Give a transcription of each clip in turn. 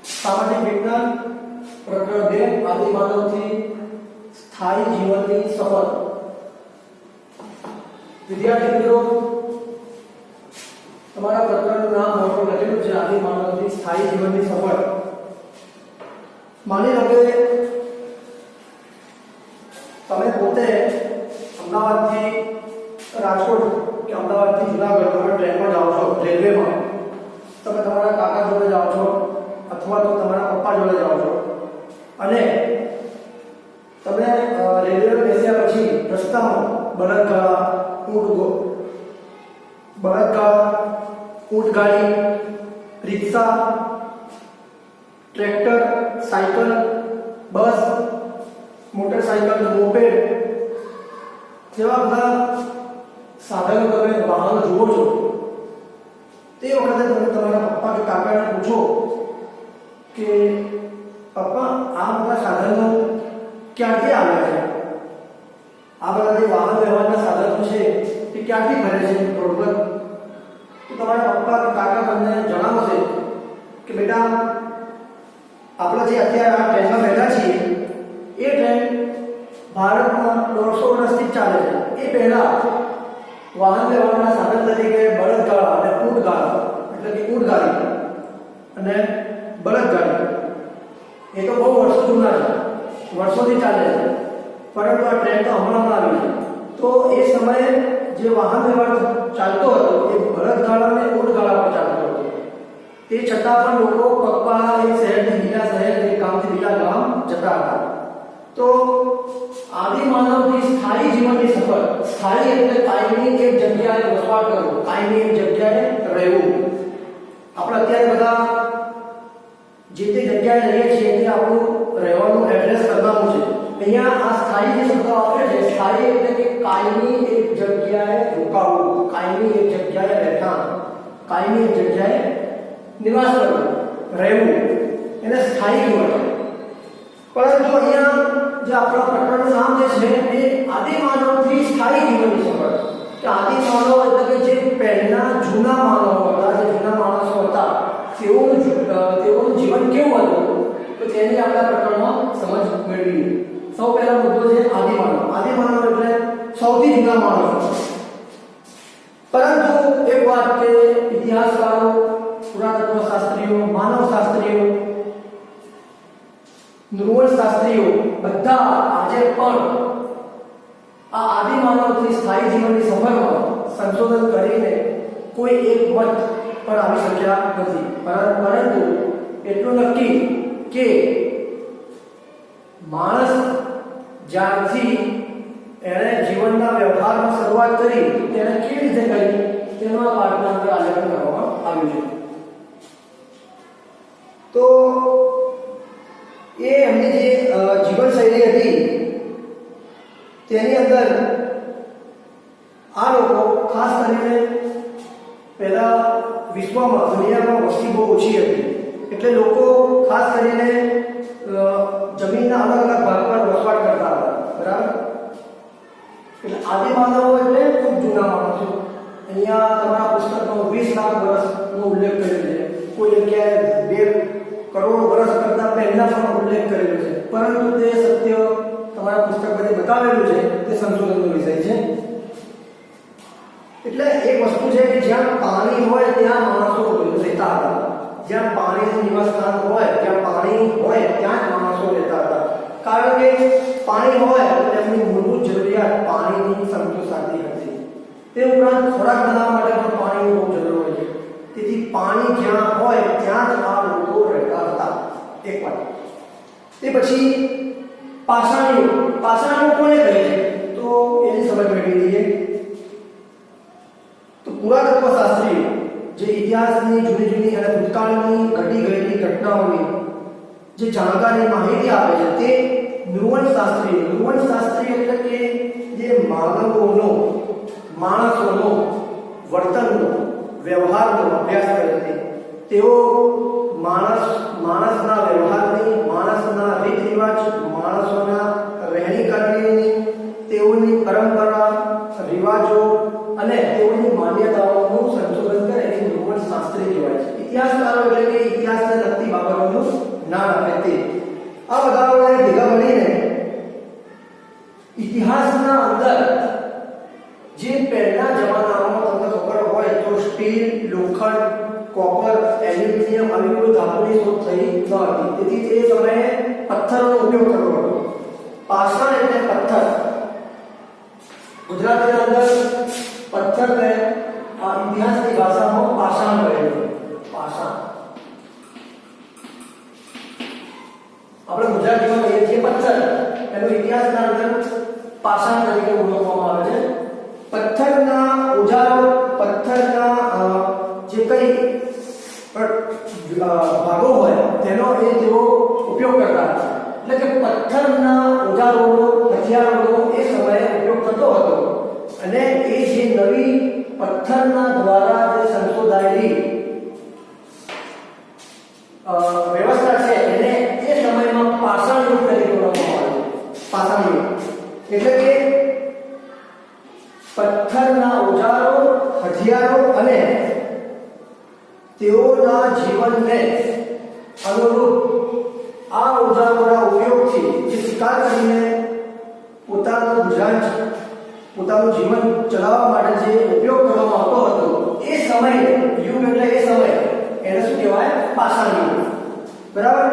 સામાજિક વિજ્ઞાન પ્રકરણ 2 આદિમાનવથી સ્થાયી જીવનની સફર। વિદ્યાર્થી મિત્રો, તમારા પ્રકરણનું નામ મોટું લખેલું છે આદિમાનવથી સ્થાયી જીવનની સફર। માની લો કે તમે પોતે અમદાવાદથી રાજકોટ કે અમદાવાદથી જુનાગઢ તમે ટ્રેનમાં જાઓ છો, રેલવેમાં તમે તમારા કાકા જોડે જાઓ છો અથવા તો તમારા પપ્પા જોડે જાઓ છો અને તમે રેલવે બેસ્યા પછી રસ્તામાં બળદગાડા, ઊંટગાડી, રિક્ષા, ટ્રેક્ટર, સાયકલ, બસ, મોટરસાયકલ, મોપેડ જેવા બધા સાધનો તમે વાહનો જુઓ છો। તે વખતે તમે તમારા પપ્પા કે કાકાને પૂછો કે પપ્પા આ બધા સાધનો ક્યાંથી આવ્યા છે, આ બધા જે વાહન વ્યવહારના સાધનો છે એ ક્યાંથી ભરે છે રોડ પર? તો તમારા પપ્પા કે કાકા તમને જણાવશે કે બેટા આપણે જે અત્યારે આ ટ્રેનમાં બેઠા છીએ એ ટ્રેન ભારતમાં 150 વર્ષથી ચાલે છે। એ પહેલા વાહન વ્યવહારના સાધન તરીકે બળદગાડા અને ઊંટગાડા એટલે કે ઊંટગાડી અને બળદગાડી એ તો બહુ વર્ષો જૂના છે, વર્ષોથી ચાલે છે, પરંતુ આ ટ્રેન તો હમણાં આવી છે। તો એ સમયે જે વાહન વ્યવહાર ચાલતો હતો એ બળદગાડા અને ઊંટગાડા પર ચાલતો હતો। તે છતાં પણ લોકો પગપાળા એક શહેરથી બીજા શહેર, એક ગામથી બીજા ગામ જતા હતા। તો આદિમાનવની સ્થાયી જીવનની સફર, સ્થાયી એટલે કાયમી એક જગ્યાએ વસવાટ કરવો, કાયમી એક જગ્યાએ રહેવું। આપણે અત્યારે બધા જે તે જગ્યાએ રહીએ છીએ તે આપણું રહેવાનું એડ્રેસ કરવાનું છે। અહીંયા આ સ્થાયી જે શબ્દ વાપરે છે, સ્થાયી એટલે કે કાયમી એક જગ્યાએ રોકાવું, કાયમી એક જગ્યાએ રહેઠાણ, કાયમી એક જગ્યાએ નિવાસ કરવું, રહેવું, એને સ્થાયી કહેવાય। પરંતુ અહીંયા જે આપણા પ્રકરણનું નામ જે છે એ આદિમાનવથી સ્થાયી જીવનની સફર કે આદિમાનવ એટલે કે જે પહેલા જૂના માનવો હતા, જે જૂના માણસો હતા તેઓનું જીવન કેવું હતું તો તેની આપણા પ્રકરણમાં સમજ મેળવીએ। સૌ પહેલા મુદ્દો છે આદિમાનવ। આદિમાનવ એટલે સૌથી જૂના માણસો। પરંતુ એક વાત કે ઇતિહાસકારો, પુરાતત્વશાસ્ત્રીઓ, માનવશાસ્ત્રીઓ, નૃવંશશાસ્ત્રીઓ બધા આજે પણ આ આદિમાનવથી સ્થાયી જીવનની સફરમાં સંશોધન કરીને કોઈ એક મત પર આવી શક્યા નથી। પરંતુ એટલું નક્કી કે માણસ જ્યારથી એણે જીવનના વ્યવહારમાં શરૂઆત કરી તેને કેવી રીતે કરી તેનો આ પાઠના અંદર આલેખન કરવામાં આવ્યું છે। તો એ એમની જે જીવનશૈલી હતી તેની અંદર આ લોકો ખાસ કરીને પહેલા વિશ્વમાં, દુનિયામાં વસ્તી બહુ ઓછી હતી એટલે લોકો ખાસ કરીને જમીનના અલગ અલગ ભાગ પર વસવાટ કરતા હતા, બરાબર? એટલે આદિમાનવો એટલે ખૂબ જૂના માણસો। અહીંયા તમારા પુસ્તકમાં 20 લાખ વર્ષનો ઉલ્લેખ કર્યો છે, કોઈ જગ્યાએ 2 કરોડ વર્ષ કરતા પહેલા પણ ઉલ્લેખ કરેલો છે, પરંતુ તે સત્ય તમારા પુસ્તકમાં બતાવેલું છે તે સંશોધનનો વિષય છે। એટલે એક વસ્તુ છે કે જ્યાં પાણી હોય ત્યાં માણસો રહેતા હતા, જ્યાં પાણીનું નિવાસસ્થાન હોય, જ્યાં પાણી હોય ત્યાં જ માણસો રહેતા હતા। કારણ કે પાણી હોય તો તેમની મૂળભૂત જરૂરિયાત પાણીની સંતોષાતી હતી। તે ઉપરાંત ખોરાક બનાવવા માટે પણ પાણીની બહુ જરૂર હોય છે, તેથી પાણી જ્યાં હોય ત્યાં જ આ લોકો રહેતા હતા। એક વાત। તે પછી પાષાણીઓ કોને કહે છે તો એની સમજ મેળવી લઈએ। તો પુરાતત્વશાસ્ત્રીઓ જે ઇતિહાસની જૂની અને ભૂતકાળની ઘટી ગયેલી ઘટનાઓની જે જાણકારી, માહિતી આપે છે તે નૃવંશશાસ્ત્રી એટલે કે જે માણસોનો વર્તનનો, વ્યવહારનો અભ્યાસ કરે છે। તેઓ માણસના વ્યવહારની, માણસના રીત રિવાજ, માણસોના રહેણી કરણીની, તેઓની પરંપરા, રિવાજો અને તેઓની માન્યતાઓનું સંશોધન કરે એ ભૂગોળશાસ્ત્રી કહેવાય છે. ઇતિહાસકારો એટલે કે ઇતિહાસને લગતી બાબતોનું જ્ઞાન આપે તે. આ બધાઓએ ભેગા મળીને ઇતિહાસના અંદર જે પહેલા જમાનામાં તમને ખબર હોય તો સ્ટીલ, લોખંડ, કોપર, એલ્યુમિનિયમ આવી કોઈ ધાતુની શોધ થઈ ન હતી. તેથી તે સમયે પથ્થરનો ઉપયોગ કરવો હતો. પાષાણ એટલે પથ્થર. ગુજરાતીના અંદર પથ્થરને આ ઇતિહાસની ભાષામાં પાષાણ કહે છે. પાષાણ આપણે ગુજરાતીમાં કહીએ છીએ પથ્થર, એનો ઇતિહાસના અંદર પાષાણ તરીકે ઓળખવામાં આવે છે. પથ્થરના ઓજારો, પથ્થરના જે કઈ ભાગો હોય તેનો એ તેઓ ઉપયોગ કરતા હતા. એટલે કે પથ્થરના ઓજારોનો, હથિયારોનો એ સમયે ઉપયોગ થતો હતો. અને એ જે નવી પથ્થરના દ્વારા જે સંશોધાયેલી વ્યવસ્થા છે એને એ સમયમાં પાષાણ યુગ તરીકે ઓળખવામાં આવે છે. પાષાણ યુગ એટલે કે પથ્થરના ઓજારો, હથિયારો અને તેઓના જીવનને અનુરૂપ આ ઓજારોના ઉપયોગથી જે શિકાર કરીને પોતાનું ગુજરાન, પોતાનું જીવન ચલાવવા માટે જે ઉપયોગ કરવામાં આવતો હતો એ સમય યુગ એટલે એ સમય એને શું કહેવાય? પાષાણ યુગ. બરાબર.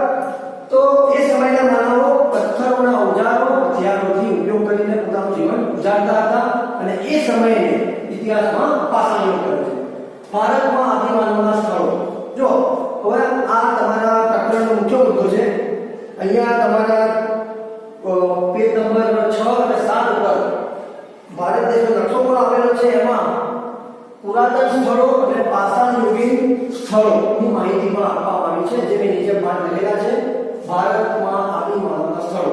તો એ સમયના માનવો પથ્થરોના ઓજારો, હથિયારોથી ઉપયોગ કરીને પોતાનું જીવન ગુજારતા હતા અને એ સમયે ઇતિહાસમાં પાષાણ યુગ કહે છે. ભારતમાં આદિમાનવના સ્થળો જો હવે આ તમારા પ્રકરણનો મુખ્ય મુદ્દો છે. અહીંયા તમારા પેજ નંબર 6 અને 7 ઉપર ભારત દેશનો નકશો પણ આપેલો છે. એમાં પુરાતન સ્થળો અને પાષાણ યુગીન સ્થળોની માહિતી પણ આપવામાં આવી છે, જે મેં નીચે લખેલા છે. ભારતમાં આદિમાનવના સ્થળો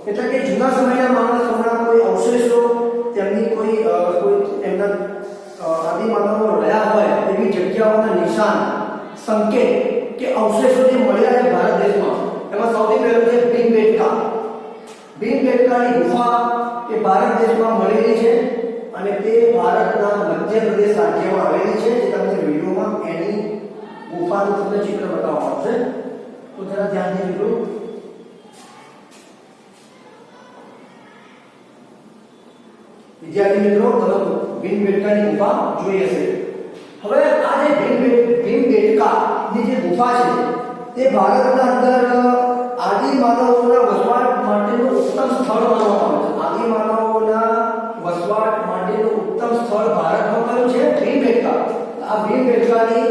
એટલે કે જૂના સમયના માણસોના કોઈ અવશેષો, તેમની કોઈ એમના આદિમાનવો રહ્યા હોય એવી જગ્યાઓના નિશાન, સંકેત કે અવશેષો જે મળ્યા છે ભારત દેશમાં, એમાં સૌથી પહેલું છે ભીમબેટકા. ભીમબેટકાની ગુફા એ ભારત દેશમાં મળેલી છે અને તે ભારતના મધ્યપ્રદેશ રાજ્યમાં આવેલી છે. જે તમને વિડીયોમાં એની ગુફાનું તમને ચિત્ર બતાવવામાં આવશે, તો જરા ધ્યાનથી જોજો. વિદ્યાર્થી મિત્રો, તમે ભીમબેટકાની ગુફા જોઈ હશે. હવે આ જે ભીમબેટકાની જે ગુફા છે તે ભારતના અંદર આદિમાનવોના વસવાટ માટેનું ઉત્તમ સ્થળ માનવામાં આવે છે. આદિમાનવોના વસવાટ માટેનું ઉત્તમ સ્થળ ભારતમાં કયું છે? ભીમબેટકા. આ ભીમબેટકાની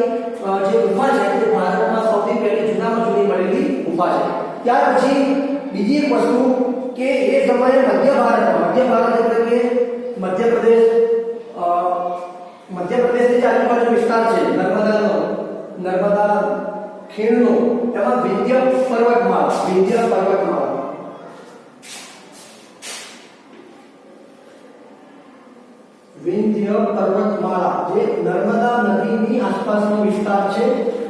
જે ગુફા છે તે ભારતમાં સૌથી પહેલી જૂનામાં જૂની મળેલી ગુફા છે. ત્યાર પછી બીજી એક વસ્તુ કે એ સમયે મધ્ય ભારત એટલે કે મધ્યપ્રદેશની જે આજુબાજુ વિસ્તાર છે, નર્મદા ખીણનો, એમાં વિંધ્ય પર્વતમાળા જે નર્મદા નદીની આસપાસનો વિસ્તાર છે,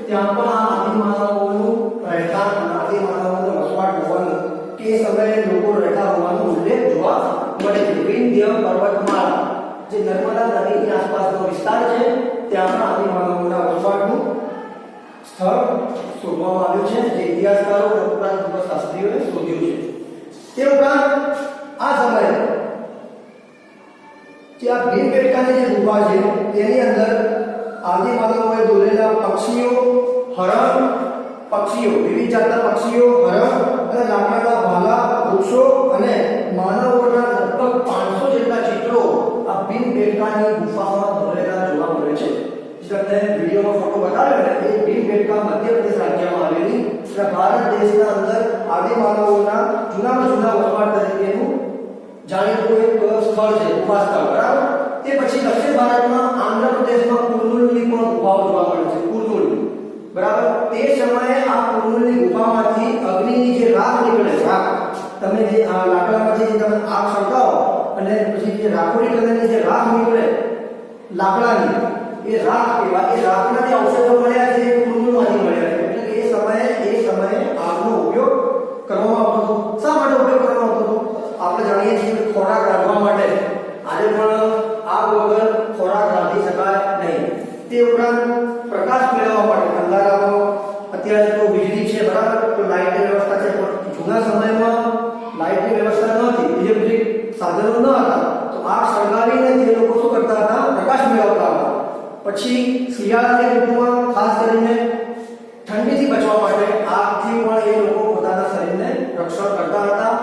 ત્યાં પણ આ આદિમાનવોનું રહેઠાણ, આદિમાનવોનો વસવાટ હોવાનું કે એ સમયે લોકો રહેતા હોવાનો ઉલ્લેખ જોવા મળે છે. વિંધ્ય પર્વતમાળા જે નર્મદા નદીની આસપાસનો વિસ્તાર છે, ત્યાં પણ આદિમાનવોના વસવાટનું સ્થળ શોધવામાં આવ્યું છે, જે ઇતિહાસકારો અને પુરાતત્વશાસ્ત્રીઓએ શોધ્યું છે. તે ઉપરાંત આ સમયે જે આ ભીમબેટકાની જે ગુફા છે તેની અંદર આદિમાનવોએ દોરેલા પક્ષીઓ, હરણ, વિવિધ જાતના પક્ષીઓ, હરણ અને લાકડાના ભાલા, વૃક્ષો અને માનવોના લગભગ 500 જેટલા ચિત્રો આ ભીમબેટકાની ગુફામાં દોરેલા જોવા મળે છે. તમને વિડીયોમાં ફોટો બતાવ્યો ને, એ ભીમબેટકા મધ્યપ્રદેશ રાજ્યમાં આવેલી ભારત દેશના અંદર આદિમાનવોના જૂના વસવાટ તરીકેનું જાણીતું એક સ્થળ છે, ગુફા સ્થળ. બરાબર. તે પછી દક્ષિણ ભારતમાં આંધ્રપ્રદેશમાં કુર્નુલની પણ ગુફાઓ જોવા મળે છે. કુર્નુલ. બરાબર. તે સમયે આ કુર્નુલની ગુફામાંથી અગ્નિની જે રાખ નીકળે, તમે જે લાકડામાંથી જે તમે આગ સળગાવો અને પછી જે રાખોડી કલરની જે રાખ નીકળે લાકડાની, એ રાખ કહેવાય. એ રાખના જે અવશેષો મળ્યા છે એ કુર્નુલમાંથી મળ્યા છે. એટલે કે એ સમયે આગનો ઉપયોગ કરવામાં આવતો હતો. શા માટે ઉપયોગ કરવામાં આવતો હતો? આપણે જાણીએ છીએ કે ખોરાક રાંધવા માટે આજે પણ આગ વગર ખોરાક રાંધી શકાય નહીં. તે ઉપરાંત પ્રકાશ મેળવવા માટે અંધારામાં અત્યારે તો વીજળી છે બરાબર, તો લાઇટની વ્યવસ્થા છે, પણ જૂના સમયમાં લાઇટની વ્યવસ્થા નહોતી, ઇલેક્ટ્રિક સાધનો ન હતા, તો આગ સળગાવીને તે લોકો શું કરતા હતા, પ્રકાશ મેળવતા હતા. પછી શિયાળાની ઋતુમાં ખાસ કરીને ઠંડીથી બચવા માટે આગથી પણ એ લોકો પોતાના શરીરને રક્ષણ કરતા હતા.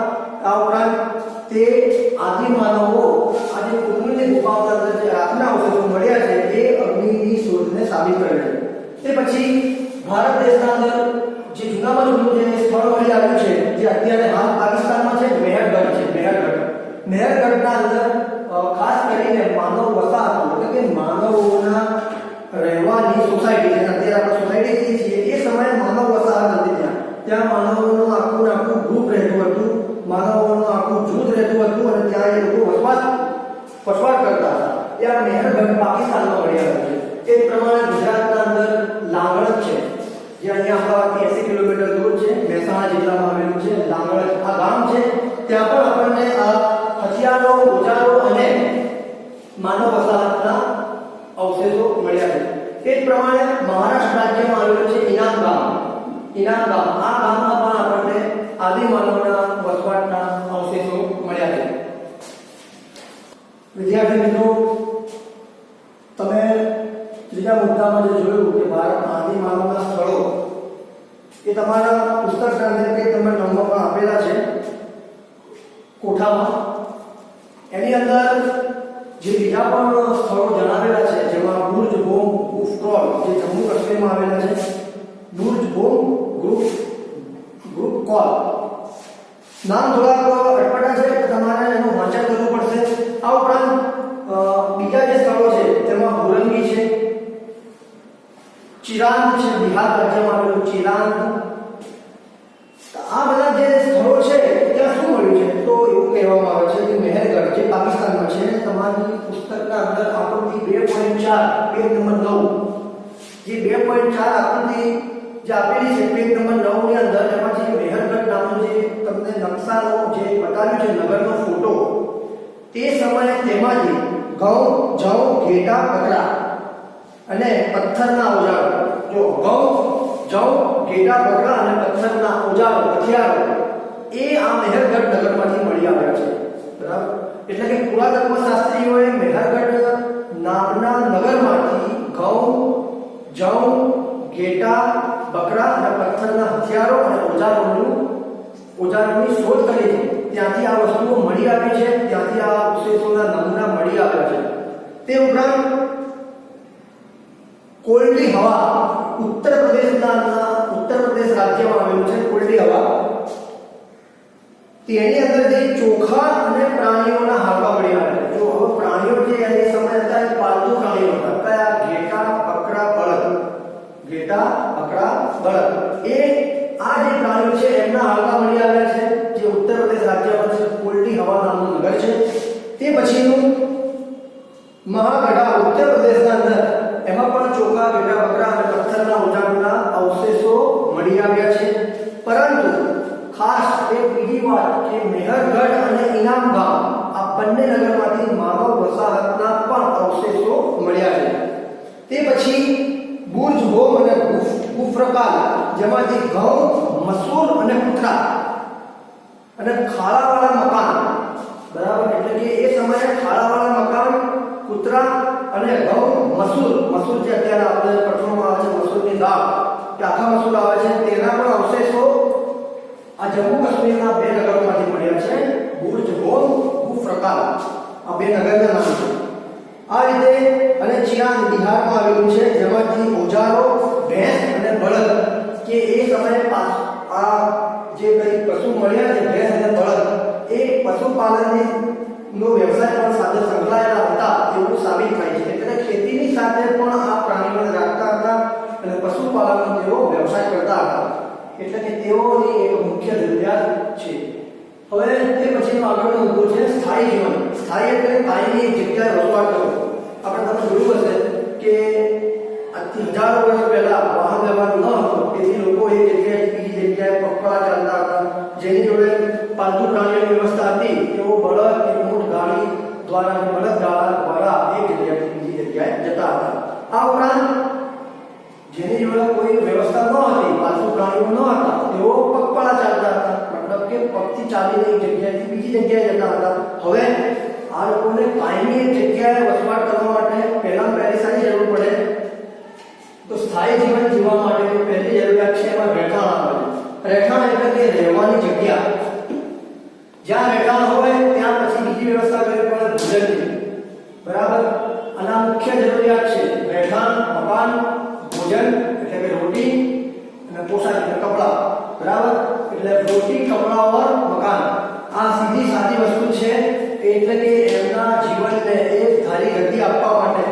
આ ઉપરાંત તે આદિમાનવો આજે કુંડની ગુફાઓના અંદર જે આગના અવશેષો મળ્યા છે એ અગ્નિની શોધને સાબિત કરે છે. તે પછી ભારત દેશના અંદર જે જૂનામાં જૂનું જે સ્થળ મળી આવ્યું છે, જે અત્યારે હાલ પાકિસ્તાનમાં છે, મેહરગઢ છે. મેહરગઢના અંદર ખાસ કરીને માનવ વસાહત એટલે કે માનવોના રહેવાની સોસાયટી છે. અત્યારે આપણે સોસાયટી કહીએ છીએ, એ સમયે માનવ વસાહત હતી. ત્યાં માનવોનું આખું ગ્રુપ રહેતું હતું, માનવોનું આખું જૂથ રહેતું હતું, અને ત્યાં એ લોકો વસવાટ કરતા હતા. ત્યાં મેહરગઢ પાકિસ્તાનમાં મળી આવ્યું છે. એ જ પ્રમાણે ગુજરાતના અંદર લાંગણજ છે, જે અહીંયા આપણાથી 80 કિલોમીટર દૂર છે, મહેસાણા જિલ્લામાં આવેલું છે. લાંગણજ આ ગામ છે, ત્યાં પણ આપણને આ હથિયારો, ઓજારો અને માનવ વસાહતના અવશેષો મળ્યા છે. તે જ પ્રમાણે મહારાષ્ટ્ર રાજ્યમાં આવેલું છે ઇનામ ગામ. આ ગામમાં પણ આપણને આદિમાનવના વસવાટના અવશેષો મળ્યા છે. વિદ્યાર્થી મિત્રો, તમે ત્રીજા મુદ્દામાં જે જોયું કે ભારતના આદિમાનવના સ્થળો, એ તમારા પુસ્તકના અંદર કંઈક તમે નંબર પણ આપેલા છે કોઠામાં. એની અંદર જે બીજા પણ સ્થળો જણાવેલા છે, જેમાં બુર્જ બોમ ગુફક્રોલ જે જમ્મુ કાશ્મીરમાં આવેલા છે, બુર્જ બોમ ગુફક્રોલ નામ થોડાક અટપટા છે, તમારે એનું વાંચન કરવું પડશે. આ ઉપરાંત બીજા જે સ્થળો છે તેમાં હોરંગી છે, ચિરાંદ છે, બિહાર રાજ્યમાં આવેલું ચિરાંદ. આ બધા જે સ્થળો છે ત્યાં શું મળ્યું છે, તો એવું કહેવામાં આવે છે કે મેહરગઢ જે પાકિસ્તાનમાં છે, તમારી પુસ્તકના અંદર આકૃતિ 2.4 પેજ નંબર 9 જે 2.4 આકૃતિ જે આપેલી છે પેજ નંબર 9 ની અંદર, એમાં જે મેહરગઢ નામનું જે તમને નકશાનો જે બતાવ્યું છે નગરનો ફોટો, તે સમયે તેમાંથી ઘઉં, જવ, ઘેટા, બકરા અને પથ્થરના ઓજારો, જો ઘઉં, જવ, ઘેટા, બકરા અને પથ્થરના ઓજારો, હથિયારો, એ આ મેહરગઢ નગરમાંથી મળી આવ્યા છે. બરાબર, એટલે કે પુરાતત્વ શાસ્ત્રીઓએ મેહરગઢ નામના નગરમાંથી ઘઉં, જવ, ઘેટા, બકરા અને પથ્થરના હથિયારો અને ઓજારોની શોધ કરી છે. ત્યાંથી આ વસ્તુઓ મળી આવી છે, ત્યાંથી આ અવશેષોના નમૂના મળી આવ્યા છે. તે ઉપરાંત કોલ્ડી હવા ઉત્તર પ્રદેશ રાજ્યમાં આવેલું છે. કોલ્ડી હવા, તેની અંદરથી ચોખા અને પ્રાણીઓના હાડકાં મળી આવ્યા છે. જો હવે પ્રાણીઓ જે એ સમય હતા એ પાલતુ પ્રાણીઓ હતા. કયા? ઘેટા, બકરા, બળદ. એ આ જે પ્રાણીઓ છે એમના હાડકાં મળી આવ્યા છે, જે ઉત્તર પ્રદેશ રાજ્યમાં છે. કોલ્ડી હવા નામનું નગર છે. તે પછીનું મહાગઢા ઉત્તર પ્રદેશના અંદર, એમાં પણ ચોખા, ઘેટા, બકરા અને પથ્થરના ઓજારોના અવશેષો મળી આવ્યા છે. પરંતુ ખાસ એક બીજી વાત કે મેહરગઢ અને ઇનામ ગામ આ બંને નગરમાંથી માનવ વસાહતના પણ અવશેષો મળ્યા છે. તે પછી બુર્જ બોમ અને ગુફરકાલ, જેમાંથી ઘઉં, મસૂર અને કૂતરા અને ખાડાવાળા મકાન, બરાબર, એટલે કે એ સમયે ખાડાવાળા મકાન, કૂતરા અને ઘઉં, મસૂર જે અત્યારે આપણે કઠોળમાં આવે છે, મસૂરની દાળ કે આખા મસૂર આવે છે, તેના પણ અવશેષો આ જમ્મુ કાશ્મીરના બે નગરોમાંથી મળ્યા છે. બુર્જ બોમ, ગુફરકાલ, આ બે નગરના નામ છે. આ રીતે અને ચિરાંદ બિહારમાં આવેલું છે, જેમાંથી ઓજારો, ભેંસ અને બળદ, કે એ સમયે આ જે કઈ પશુ મળ્યા છે ભેંસ અને બળદ, એ પશુપાલનની નો વ્યવસાય પણ સાથે સંકળાયેલા હતા એવું સાબિત થાય છે. એટલે ખેતીની સાથે પણ આ પ્રાણીઓને રાખતા હતા અને પશુપાલનનો તેઓ વ્યવસાય કરતા હતા. એટલે કે તેઓની એક મુખ્ય જરૂરિયાત છે. હવે તે પછીનો આગળનો મુદ્દો છે સ્થાયી જીવન. સ્થાયી એટલે કાયમી જગ્યાએ વસવાટ કરવો. આપણે તમે જોયું હશે કે આજથી હજારો વર્ષ પહેલા વાહન વ્યવહાર ન હતો, તેથી લોકો એક જગ્યાએ બીજી જગ્યાએ પગપાળા ચાલતા હતા. જેની જોડે પાલતુ પ્રાણીઓની વ્યવસ્થા હતી તેઓ બળદ કે ઊંટ ગાડી દ્વારા, બળદગાડા દ્વારા જગ્યાએથી બીજી જગ્યાએ જતા હતા। આ ઉપરાંત જેની જોડે કોઈ વ્યવસ્થા ન હતી, પાલતુ પ્રાણીઓ ન હતા, તેઓ પગપાળા ચાલતા હતા, મતલબ કે પગથી ચાલીને એક જગ્યાએથી બીજી જગ્યાએ જતા હતા। હવે આ લોકોને કાયમી એક જગ્યાએ વસવાટ કરવા માટે પહેલામાં પહેલી શાની જરૂર પડે? તો સ્થાયી જીવન જીવવા માટેની પહેલી જરૂરિયાત છે એમાં રહેઠાણ આવે। રહેઠાણ એટલે કે રહેવાની જગ્યા। જ્યાં રહેઠાણ હોય ત્યાં પછી બીજી વ્યવસ્થા કરવી પડે ભોજનની, બરાબર? અને આ મુખ્ય જરૂરિયાત છે, રહેઠાણ, મકાન, ભોજન એટલે કે રોટી અને પોશાક એટલે કપડાં, બરાબર? એટલે રોટી, કપડાં और મકાન આ સીધી સાદી વસ્તુ છે। એટલે કે એમના જીવનને એક ધારી ગતિ આપવા માટે,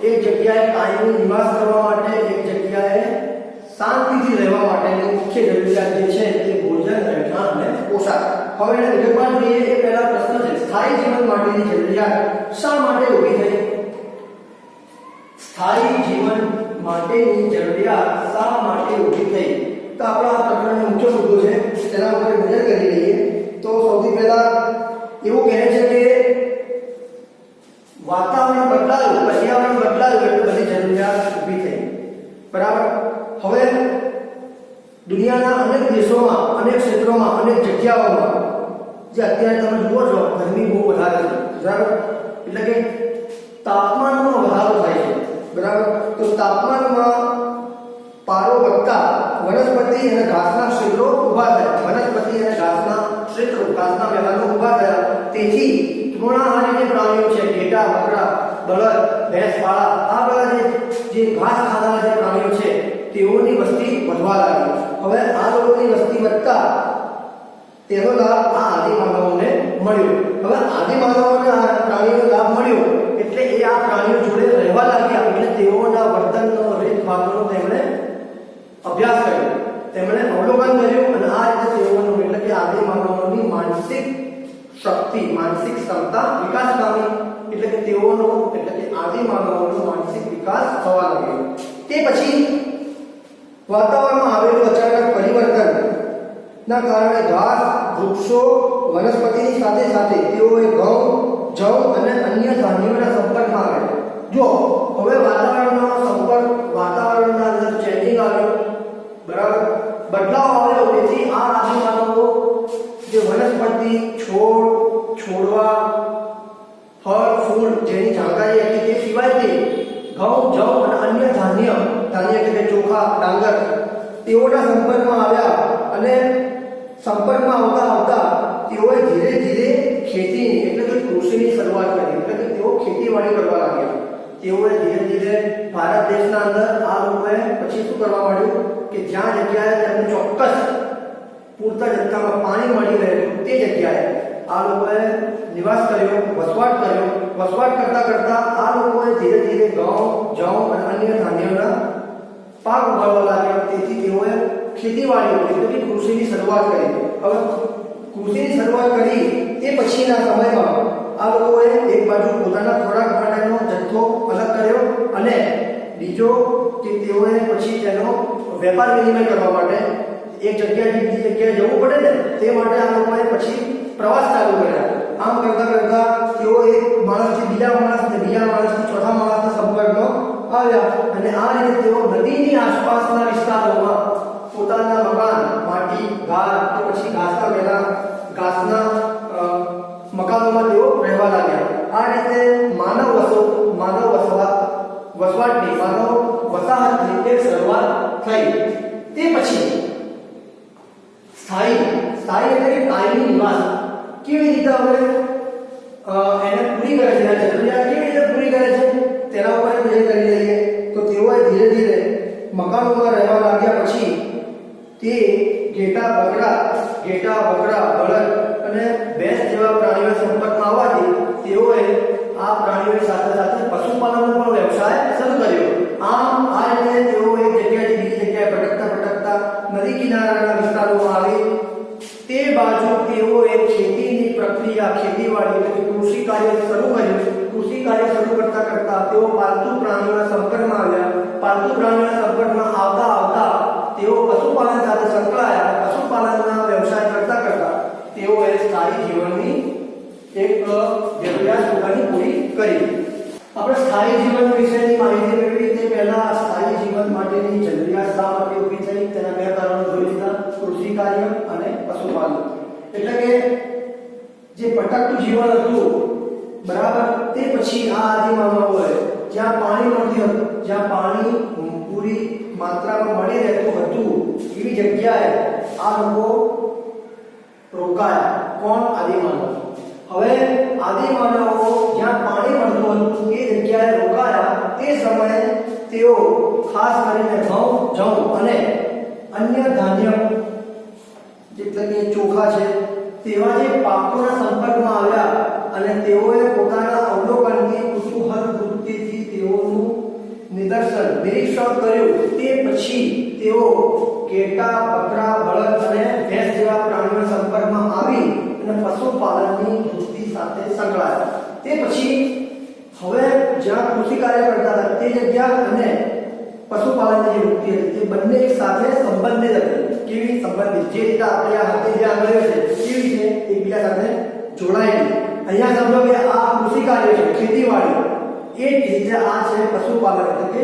એક જગ્યાએ કાયમી નિવાસ કરવા માટે, એક જગ્યાએ શાંતિથી રહેવા માટેની મુખ્ય જરૂરિયાત જે છે તે ભોજન, રહેઠાણ અને પોશાક। હવે એને વિગતવાર જોઈએ એ પહેલા પ્રશ્ન છે, સ્થાયી જીવન માટેની જરૂરિયાત શા માટે ઊભી થઈ? સ્થાયી જીવન માટેની જરૂરિયાત શા માટે ઊભી થઈ? તો આપણા આ પ્રકરણનો મુખ્ય મુદ્દો છે, તેના ઉપર નજર કરી લઈએ। તો સૌથી પહેલા એવું કહે છે કે વાતાવરણ બદલાયું, પર્યાવરણ બદલાયું એટલે બધી જરૂરિયાત ઊભી થઈ, બરાબર? હવે દુનિયાના અનેક દેશોમાં, અનેક ક્ષેત્રોમાં, અનેક જગ્યાઓમાં જે અત્યારે તમે જુઓ છો ગરમી બહુ વધારે છે, બરાબર? એટલે કે તાપમાનમાં વધારો થાય છે, બરાબર? તો તાપમાનમાં પારો વધતા વનસ્પતિ અને ઘાસના ક્ષેત્રો ઊભા થયા, વનસ્પતિ અને ઘાસના ક્ષેત્રો, ઘાસના મેદાનો ઊભા થયા। તેથી તૃણાહારી જે પ્રાણીઓ છે, ઘેટા, બકરા, બળદ, ભેંસ, પાળા, આ બધા જે ઘાસ ખાનારા જે પ્રાણીઓ છે તેઓની વસ્તી વધવા લાગી। હવે આ લોકોની વસ્તી વધતા તેનો લાભ આ આદિમાનવોને મળ્યો। હવે આદિમાનવોને આ પ્રાણીઓનો લાભ મળ્યો એટલે એ આ પ્રાણીઓ જોડે રહેવા લાગ્યા, એટલે તેઓના વર્તનનો, રીતભાતનો તેમણે અભ્યાસ કર્યો, તેમણે અવલોકન કર્યું અને આ રીતે તેઓનો એટલે કે આદિમાનવોની માનસિક શક્તિ, માનસિક ક્ષમતા વિકાસ પામી। એટલે કે તેઓનો એટલે કે આદિમાનવોનો માનસિક વિકાસ થવા લાગ્યો। તે પછી વાતાવરણમાં આવેલું અચાનક પરિવર્તન ના કારણે ઘાસ, વૃક્ષો, વનસ્પતિની સાથે સાથે તેઓએ ઘઉં, જવ અને અન્ય ધાન્યોના સંપર્કમાં આવ્યા। જો હવે વાતાવરણના અંદર ચેન્જિંગ આવ્યો, બરાબર? બદલાવ આવ્યો, તેથી આ આદિમાનવો જે વનસ્પતિ, છોડ, છોડવા, ફળ, ફૂલ જેની જાણકારી હતી તે સિવાય તે ઘઉં, જવ અને અન્ય ધાન્ય એટલે કે ચોખા, ડાંગર તેઓના સંપર્કમાં આવ્યા અને સંપર્કમાં આવતા તેઓએ ધીરે ધીરે ખેતીની એટલે કે કૃષિની શરૂઆત કરી, એટલે કે તેઓ ખેતીવાડી કરવા લાગ્યા। તેઓએ ધીરે ધીરે ભારત દેશના અંદર આ લોકોએ પછી શું કરવા માંડ્યું કે જ્યાં જગ્યાએ તેમને ચોક્કસ પૂરતા જથ્થામાં પાણી મળી રહેતું તે જગ્યાએ આ લોકોએ નિવાસ કર્યો, વસવાટ કર્યો। વસવાટ કરતા કરતા આ લોકોએ ધીરે ધીરે ઘઉં, જવ અને અન્ય ધાન્યોના પાક ઉગાડવા લાગ્યા। તેથી તેઓએ ખેતીવાડી એટલે કે કૃષિની શરૂઆત કરી। હવે કૃષિની શરૂઆત કરી તે પછીના સમયમાં આ લોકોએ એક બાજુ પોતાના ખોરાક માટેનો જથ્થો અલગ કર્યો અને બીજો કે તેઓએ પછી તેનો વેપાર વિનિમય કરવા માટે એક જગ્યાએથી બીજી જગ્યાએ જવું પડે ને, તે માટે આ લોકોએ પછી પ્રવાસ ચાલુ કર્યા। આમ કરતા કરતા તેઓ એક માણસથી બીજા માણસ ને બીજા માણસથી ચોથા માણસના સંપર્કમાં આવ્યા અને આ રીતે તેઓ નદીની આસપાસના વિસ્તારોમાં પોતાના મકાન, માટી, ઘાસ કે પછી ઘાસના મેદાન, ઘાસના મકાનોમાં તેઓ રહેવા લાગ્યા। આ રીતે માનવ વસાહતની એક શરૂઆત થઈ। તે પછી સ્થાયી એટલે કે કાયમી નિવાસ કેવી રીતે હવે એને પૂરી કરે છે, જરૂરિયાત કેવી રીતે પૂરી કરે છે તેના ઉપર નજર કરી લઈએ। તો તેઓએ ધીરે ધીરે મકાનોમાં રહેવા લાગ્યા પછી તે ઘેટા, બકરા, બળદ અને ભેંસ જેવા પ્રાણીઓ સંપર્કમાં આવવાથી તેઓએ આ પ્રાણીઓની સાથે સાથે પશુપાલનનો પણ વ્યવસાય શરૂ કર્યો। આમ આ રીતે તેઓ એક જગ્યાએથી બીજી જગ્યાએ ભટકતા નદી કિનારાના વિસ્તારોમાં આવી તે બાજુ તેઓએ ખેતીની પ્રક્રિયા, ખેતીવાડી એટલે કે કૃષિ કાર્ય શરૂ કર્યું। કૃષિ કાર્ય શરૂ કરતા તેઓ પાલતુ પ્રાણીઓના સંપર્કમાં આવ્યા। પાલતુ પ્રાણીઓના સંપર્કમાં આવતા તેઓ પશુપાલન સાથે સંકળાયા। પશુપાલનના વ્યવસાય કરતા તેઓએ સ્થાયી જીવનની એક જરૂરિયાત પોતાની પૂરી કરી। આપણે સ્થાયી જીવન વિશેની માહિતી મેળવી તે પહેલા સ્થાયી જીવન માટેની જરૂરિયાત શા માટે ઊભી થઈ તેના બે કારણો જોઈ લીધા, કૃષિ કાર્ય અને પશુપાલન. એટલે કે જે ભટકતું જીવન હતું બરાબર, તે પછી આ આદિમાનવોએ જ્યાં પાણી નથી હતું, જ્યાં પાણી પૂરી માત્રામાં મળી રહેતું હતું એવી જગ્યાએ આ લોકો રોકાયા. કોણ? આદિમાનવ. હવે આદિમાનવો જ્યાં પાણી મળતું હતું એ જગ્યાએ રોકાયા. તે સમયે તેઓ ખાસ કરીને ઘઉં, જવ અને અન્ય ધાન્ય એટલે કે ચોખા છે તેવા જે પાકોના સંપર્કમાં આવ્યા અને તેઓએ પોતાના અવલોકનથી, કુતૂહલ વૃત્તિથી તેઓનું નિરીક્ષણ કર્યું. તે પછી તેઓ ઘેટા, બકરા, બળદ અને ભેંસ જેવા પ્રાણીઓના સંપર્કમાં આવી અને પશુપાલનની વૃત્તિ સાથે સંકળાયા. તે પછી હવે જ્યાં કૃષિ કાર્ય કરતા હતા તે જગ્યા અને પશુપાલનની જે વૃત્તિ હતી તે બંને એક સાથે સંબંધિત હતી. કેવી સંબંધિત? જે રીતે આપણે આ હાથે જે આંગળીઓ છે કેવી રીતે એકબીજા સાથે જોડાયેલી. અહીંયા સમજો કે આ કૃષિ કાર્ય છે, ખેતીવાડી, એ જ રીતે આ છે પશુપાલન એટલે કે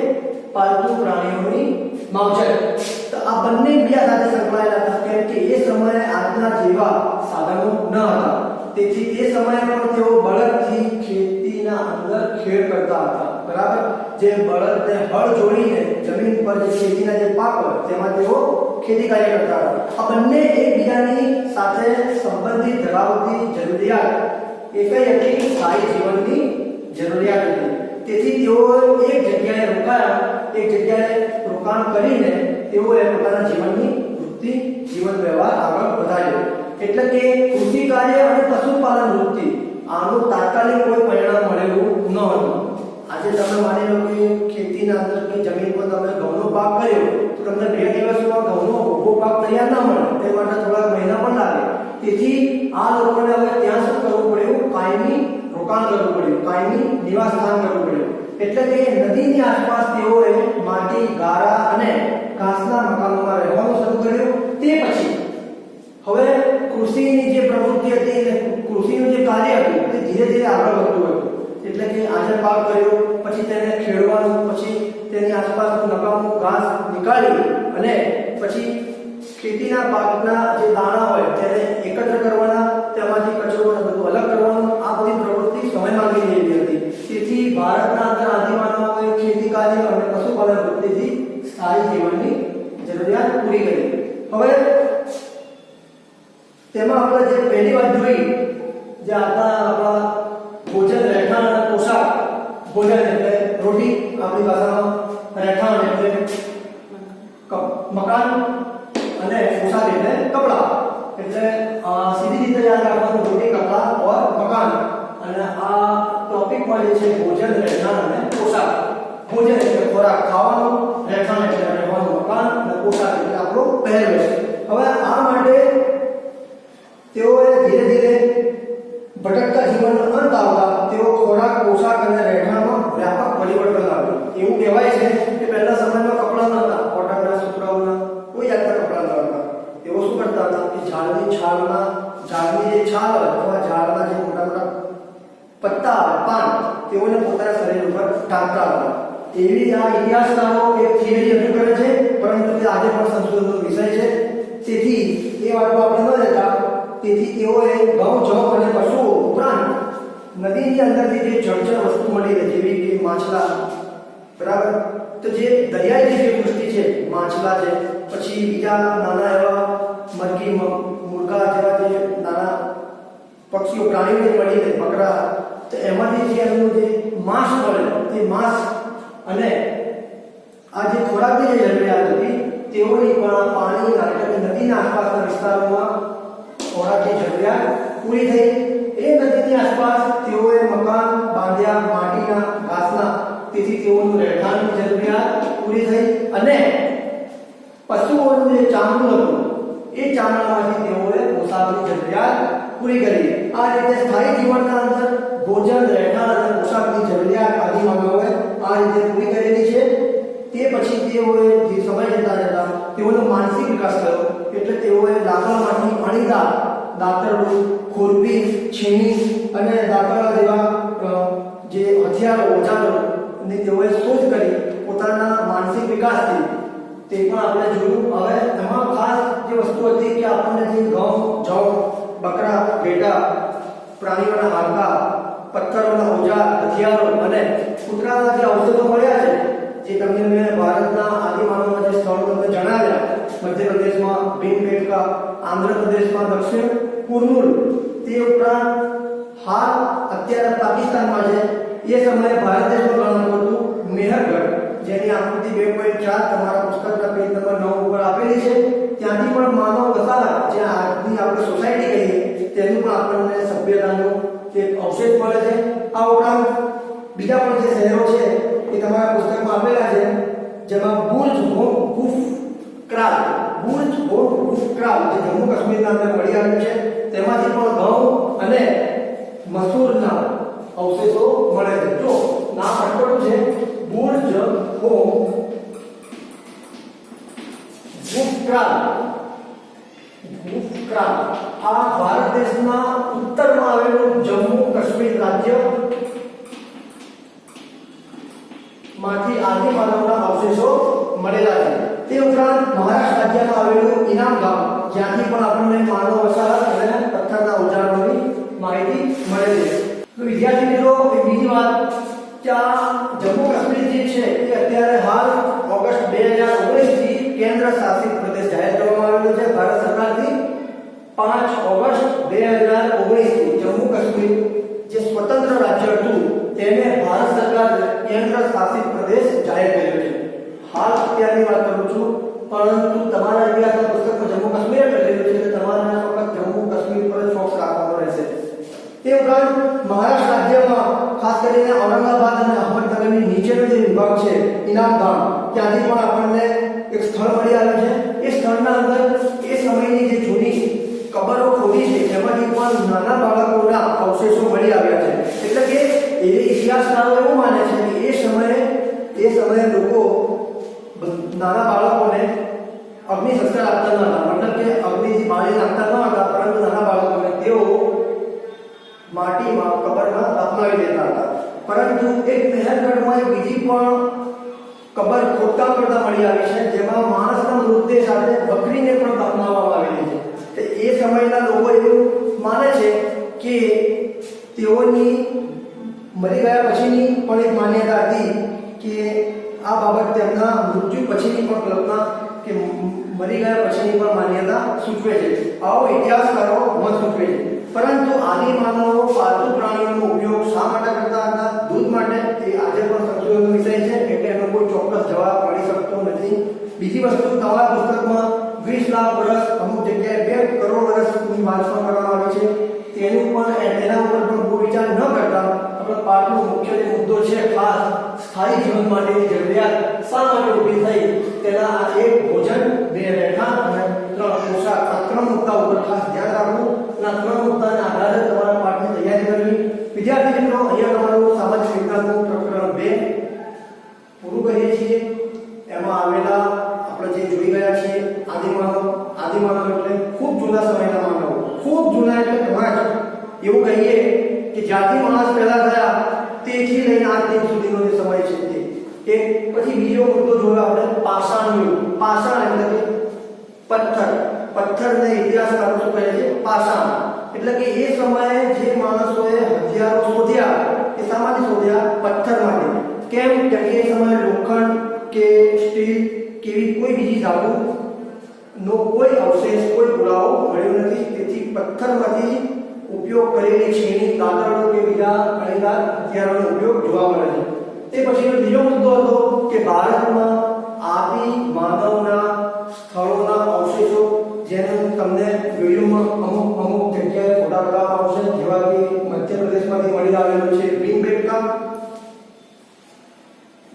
પાલતુ પ્રાણીઓની માવજત. તો આ બંને એકબીજા સાથે સંકળાયેલા હતા કેમ કે એ સમયે આજના જેવા સાધનો ન હતા. તેથી તે સમયે પણ તેઓ બળદથી ખેતીના અંદર ખેડ કરતા હતા. બરાબર, જે બળદને હળ જોડીને જમીન પર જે ખેતીના જે પાક હોય તેમાં તેઓ ખેતી કાર્ય કરતા હતા. આ બંને એકબીજાની સાથે સંબંધિત ધરાવતી જરૂરિયાત એક જ હતી, સ્થાયી જીવનની જરૂરિયાત હતી. તેથી તેઓ એક જગ્યાએ રોકાયા. એક જગ્યાએ રોકાણ કરીને તેઓએ પોતાના જીવનની વૃત્તિ, જીવન વ્યવહાર આગળ વધાર્યો. એટલે કે કૃષિ કાર્ય અને પશુપાલન વૃત્તિ આનું તાત્કાલિક કોઈ પરિણામ મળેલું ન હતું. આજે તમે માની લો કે ખેતીના અંદર કે જમીન પર તમે ઘઉંનો પાક કર્યો તો તમને 2 દિવસમાં ઘઉંનો ઉભો પાક તૈયાર ના મળે, તે માટે થોડા મહિના પણ લાગે. તેથી આ લોકોને હવે ત્યાં શું કરવું પડ્યું? કાયમી રોકાણ કરવું પડ્યું, કાયમી નિવાસ સ્થાન કરવું પડ્યું. એટલે કે નદીની આસપાસ તેઓએ માટી, ગારા અને ઘાસના મકાનોમાં રહેવાનું શરૂ કર્યું. તે પછી હવે કૃષિની જે પ્રવૃત્તિ હતી એટલે કૃષિનું જે કાર્ય હતું તે ધીરે ધીરે આગળ વધતું હતું. એટલે કે આજે પાક કર્યો પછી તેને ખેડવાનું, પછી તેની આસપાસનું નકામું ઘાસ નીકાળી અને પછી ખેતીના પાકના જે દાણા હોય તેને એકત્ર કરવાના, તેમાંથી કચરો અને બધું અલગ કરવાનું. આ બધી પ્રવૃત્તિ સમય માંગી લેવી હતી. તેથી ભારતના અંદર આદિમાનવોએ ખેતી કાર્ય અને પશુપાલન વૃત્તિથી સ્થાયી જીવનની જરૂરિયાત પૂરી કરી. હવે તેમાં આપણે જે પહેલી વાત જોઈ, જે આપણા ભોજન, રહેઠાણ અને પોશાક. ભોજન એટલે રોટી, આપણી ભાષામાં રહેઠાણ એટલે મકાન અને પોશાક એટલે કપડાં. એટલે સીધી રીતે યાદ રાખવાનું, રોટી, કપડાં और મકાન. અને આ ટોપિકમાં જે છે ભોજન, રહેઠાણ અને પોશાક. ભોજન એટલે ખોરાક, ખાવાનું, રહેઠાણ એટલે રહેવાનું મકાન અને પોશાક એટલે આપણો પહેરવેશ. હવે આ માટે તેઓએ ધીરે ધીરે ભટકતા જીવનનો અંત આવતા તેઓ ખોરાક, પોશાક અને રહેઠાણમાં વ્યાપક પરિવર્તન લાવ્યું. એવું કહેવાય છે કે પહેલા સમયમાં કપડાં નહોતા, કોટનના, સુતરાઉના, કોઈ જાતના કપડાં નહોતા. તેઓ શું કરતા હતા કે ઝાડની જે છાલ હોય અથવા ઝાડના જે મોટા મોટા પત્તા, પાન, તેઓને પોતાના શરીર ઉપર ઢાંકતા હતા. એવી આ ઇતિહાસકારો એક થિયરી રજૂ કરે છે, પરંતુ તે આજે પણ સંશોધનનો વિષય છે. તેથી એ વાતો આપણે ન લેતા. તેથી તેઓએ ઘઉં, જવ અને પશુઓ ઉપરાંત નદીની અંદરથી જે જળચર વસ્તુ મળી રહે જેવી કે માછલા, બરાબર, તો જે દરિયાઈ જે વૃત્તિ છે, માછલા છે, પછી બીજા નાના એવા મરઘી, મુર્ગા જેવા જે નાના પક્ષીઓ, પ્રાણીઓ મળી રહે, બકરા, તો એમાંથી જે એમનું જે માંસ મળે તે માંસ અને આ જે ખોરાકની જે જરૂરિયાત હતી તેઓની પણ પાણી એટલે કે નદીના આસપાસના વિસ્તારોમાં ખોરાકની જરૂરિયાત પૂરી થઈ. એ નદીની આસપાસ તેઓએ મકાન બાંધ્યા, માટીના, ઘાસના. તેથી તેઓનું રહેઠાણની જરૂરિયાત પૂરી થઈ. અને પશુઓનું જે ચામડું હતું એ ચામડામાંથી તેઓએ પોશાકની જરૂરિયાત પૂરી કરી. આ રીતે સ્થાયી જીવનના અંદર ભોજન, રહેઠાણ અને પોશાકની જરૂરિયાત આદિમાનવોએ આ રીતે પૂરી કરેલી છે. તે પછી તેઓએ જે સમય જતા જતા તેઓનો માનસિક વિકાસ થયો. એટલે તેઓએ લાકડામાંથી અણીદાર દાતરડું, ખુરપી, છીણી અને દાતરડા જેવા જે હથિયારો, ઓજારો અને તેઓએ શોધ કરી પોતાના માનસિક વિકાસથી તે પણ આપણે જોયું. હવે એમાં ખાસ જે વસ્તુ હતી કે આપણને જે ઘઉં, જવ, બકરા, ઘેટા, પ્રાણીઓના હાડકા, પથ્થરોના ઓજાર, હથિયારો અને કૂતરાના જે અવશેષો મળ્યા છે, જે તમને મેં ભારતના આદિમાનવના જે સ્થળો તમને જણાવ્યા, મધ્યપ્રદેશમાં ભીમબેટકા, આંધ્રપ્રદેશમાં દક્ષિણ કુર્નૂલ, તે ઉપરાંત હાલ અત્યારે પાકિસ્તાનમાં છે, એ સમયે ભારત દેશમાં ગણાતું હતું મેહરગઢ, જેની આકૃતિ 2.4 તમારા પુસ્તકના પેજ નંબર 9 ઉપર આપેલી છે. ત્યાંથી પણ માનવ વસાહત, જે આજની આપણે સોસાયટી કહીએ, તેનું પણ આપણને સભ્યતાનું એક અવશેષ મળે છે. આ ઉપરાંત બીજા પણ જે શહેરો છે એ તમારા પુસ્તકમાં આપેલા છે, જેમાં બુર્જ ખુફ ક્રાલ, જે જમ્મુ કાશ્મીરના અંદર મળી આવ્યું છે, તેમાંથી પણ ઘઉં અને મસૂરના અવશેષો મળે છે. જો નામ અટકળું છે, બુર્જ ખુફ આ ભારત દેશના ઉત્તરમાં આવેલું જમ્મુ કાશ્મીર રાજ્ય માંથી આદિમાનવના અવશેષો મળેલા છે. તે ઉપરાંત મહારાષ્ટ્ર રાજ્યમાં આવેલું ઇનામ ગામ, જ્યાંથી પણ આપણને માનવ વસાહત અને પથ્થરના ઓજારોની માહિતી મળે છે. તો વિદ્યાર્થી મિત્રો, એક બીજી વાત કે આ જમ્મુ કાશ્મીર જે છે એ અત્યારે હાલ ઓગસ્ટ 2019 થી કેન્દ્ર શાસિત પ્રદેશ જાહેર કરવામાં આવેલો છે ભારત સરકારથી. 5 ઓગસ્ટ 2019 થી જમ્મુ કાશ્મીર જે સ્વતંત્ર રાજ્ય હતું તેને ભારત સરકાર કેન્દ્ર શાસિત પ્રદેશ જાહેર કર્યો છે. હાલ અત્યારની વાત કરું છું, પરંતુ તમારા ઇતિહાસના પુસ્તકમાં જમ્મુ કાશ્મીર લખેલું છે, એટલે તમારે ફક્ત જમ્મુ કાશ્મીર પર જ ફોકસ રાખવાનો રહેશે. તે ઉપરાંત મહારાષ્ટ્ર રાજ્યમાં ખાસ કરીને ઔરંગાબાદ અને અહમદનગરની નીચેનો જે વિભાગ છે ઇનામ ગામ, ત્યાંથી પણ આપણને એક સ્થળ મળી આવ્યું છે. એ સ્થળના અંદર એ સમયની જે જૂની કબરો ખોદી છે, જેમાંથી પણ નાના બાળકોના અવશેષો મળી આવ્યા છે. એટલે કે એ ઇતિહાસકારો એવું માને છે કે એ સમયે લોકો નાના બાળકોને અગ્નિ સંસ્કાર આપતા ન હતા, મતલબ કે અગ્નિથી બાળી નાખતા ન હતા, પરંતુ નાના બાળકોને તેઓ માટીમાં કબરમાં દફનાવી દેતા હતા. પરંતુ એક મેહરગઢમાં એક બીજી પણ કબર ખોદકામ કરતા મળી આવી છે, જેમાં માણસના મૃતદેહ સાથે બકરીને પણ દફનાવવામાં આવેલી છે. એ સમયના લોકો એવું માને છે કે તેઓની મરી ગયા પછીની પણ એક માન્યતા હતી કે આ બાબત તેમના મૃત્યુ પછીની પણ કલ્પના કે મરી ગયા પછીની પણ માન્યતા સૂચવે છે. આવો ઇતિહાસકારો મત સૂચવે છે. પરંતુ આદિમાનવો પાલતુ પ્રાણીઓનો ઉપયોગ શા માટે કરતા હતા? દૂધ માટે. એ આજે પણ સંશોધનનો વિષય છે, એટલે એનો કોઈ ચોક્કસ જવાબ મળી શકતો નથી. બીજી વસ્તુ, તમારા પુસ્તકમાં 20 લાખ વર્ષ, અમુક જગ્યાએ 2 કરોડ વર્ષની વાત પણ કરવામાં આવી છે. તેના ઉપર પણ બહુ વિચાર ન કરતા આપણા પાઠનો મુખ્ય જે મુદ્દો છે, ખાસ સ્થાયી જીવન માટેની જરૂરિયાત શા માટે ઊભી થઈ, તેના આ એક ભોજન, 2 રહેઠાણ અને 3 પોશાક, આ 3 મુદ્દા ઉપર ખાસ ધ્યાન રાખવું. આ 3 મુદ્દાના આધારે તમારા પાઠની તૈયારી કરવી. વિદ્યાર્થી મિત્રો, અહીંયા તમારું સામાજિક વિજ્ઞાનનું પ્રકરણ 2 પૂરું કરીએ છીએ. એમાં આવેલા આપણે જે જોઈ ગયા છીએ આદિમાનવ એટલે ખૂબ જૂના સમયના માનવો, ખૂબ જૂના એટલે ઘણા જ એવું કહીએ કે જ્યાંથી માણસ પેદા થયા તેથી લઈને આજ દિન સુધીનો જે સમય છે તે. પછી બીજો મુદ્દો જોયો આપણે પાષાણ યુગ. પાષાણ એટલે કે પથ્થરને ઇતિહાસકારો શું કહે છે? પાષાણ. એટલે કે એ સમયે જે માણસોએ હથિયારો શોધ્યા એ શા માટે શોધ્યા? પથ્થર માટે. કેમ? કે એ સમયે લોખંડ કે સ્ટીલ કેવી કોઈ બીજી ધાતુનો કોઈ અવશેષ, કોઈ પુરાવો મળ્યો નથી. તેથી પથ્થરમાંથી ઉપયોગ કરેલી છીણી, કાતરનો કે બીજા ઘણીવાર હથિયારોનો ઉપયોગ જોવા મળે છે. તે પછીનો બીજો મુદ્દો હતો કે ભારતમાં આદિ માનવના સ્થળોના અવશેષો, જેનું તમને વિડીયોમાં અમુક જગ્યાએ ફોટા બતાવવામાં આવશે, જેવા કે મધ્યપ્રદેશમાંથી મળી આવેલું છે ભીમબેટકા,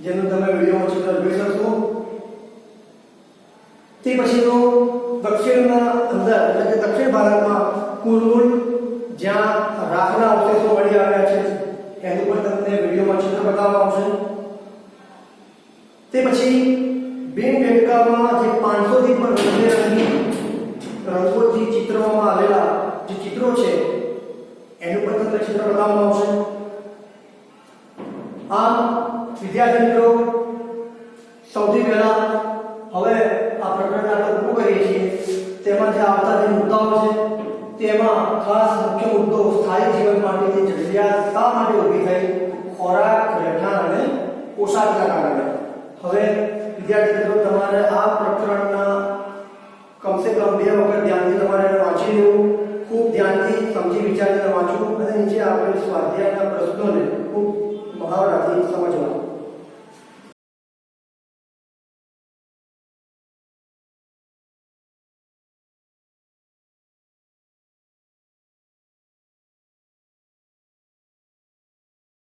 જેનું તમે વિડીયોમાં ચિત્ર જોઈ શકશો. તે પછીનો દક્ષિણના અંદર એટલે કે દક્ષિણ ભારતમાં કુર્નૂલ, જ્યાં રાખના અવશેષો મળી આવ્યા છે, એનું પણ તમને વિડીયોમાં ચિત્ર બતાવવામાં આવશે. તે પછી ભીમબેટકામાં જે 500 થી પણ વધારે રંગોથી ચિત્રવામાં આવેલા જે ચિત્રો છે એનું પણ તમને ચિત્ર બતાવવામાં આવશે. આમ વિદ્યાર્થી મિત્રો, સૌથી પહેલા હવે આ પ્રકરણ આપણે પૂરું કરીએ છીએ. તેમાં જે આવતા જે મુદ્દાઓ છે તેમાં ખાસ મુખ્ય મુદ્દો સ્થાયી જીવન માટેની જરૂરિયાત શા માટે ઊભી થઈ? ખોરાક, રહેઠાણ અને પોશાકના કારણે. હવે વિદ્યાર્થી મિત્રો, તમારે આ પ્રકરણના કમસે કમ 2 વખત ધ્યાનથી તમારે વાંચી લેવું, ખૂબ ધ્યાનથી સમજી વિચારીને વાંચવું અને નીચે આપેલ સ્વાધ્યાયના પ્રશ્નોને ખૂબ મહાવરાથી સમજવા.